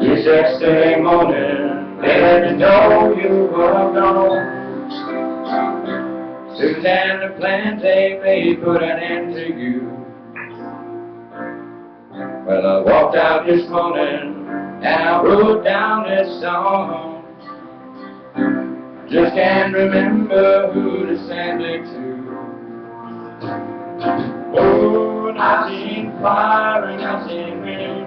Yesterday morning, they let me know you were gone. Susan, the plans they made put an end to you. Well, I walked out this morning and I wrote down this song. Just can't remember who to send it to. Oh, and I've seen fire and I've seen rain.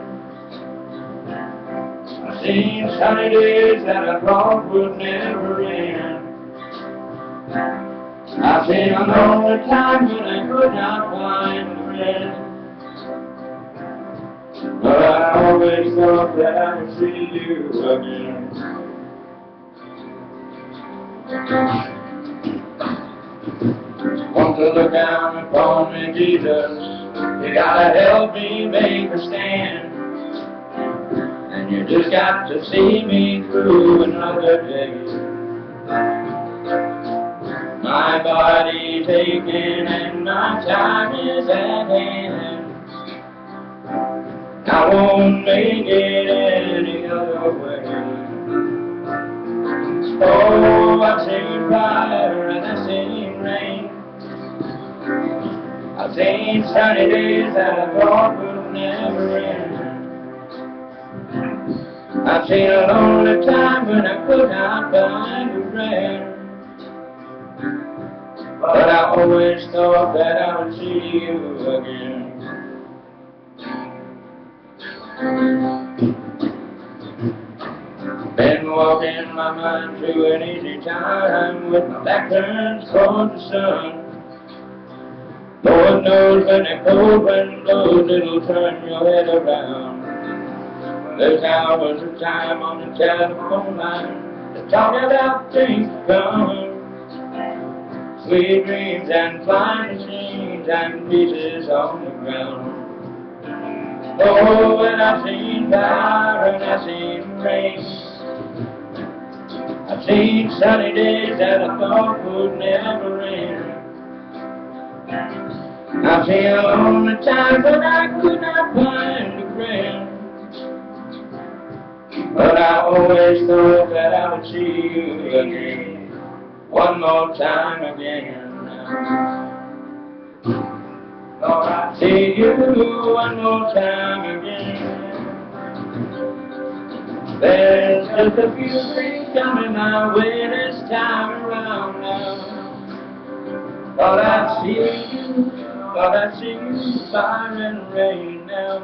I've seen sunny days that I thought would never end. I've seen a lonely time when I could not find the rest. But I always thought that I would see you again. Want to look down upon me, Jesus. You gotta help me make a stand. And you just got to see me through another day. My body's aching and my time is at hand. I won't make it any other way. Oh, I've seen fire and I've seen rain. I've seen sunny days that I thought would never end. I've seen a lonely time when I could not find a friend. But I always thought that I would see you again. Been walking my mind through an easy time with my back turned toward the sun. Lord knows when the cold wind blows, it'll turn your head around. There's hours of time on the telephone line to talk about things to come. Sweet dreams and flying machines and pieces on the ground. Oh, and I've seen fire and I've seen rain. I've seen sunny days that I thought would never end. I've seen a lonely time when I could not find a friend. But I always thought that I would see you again. One more time again. Lord, I see you one more time again. There's just a few things coming my way this time around now. Thought I'd see you, fire and rain now.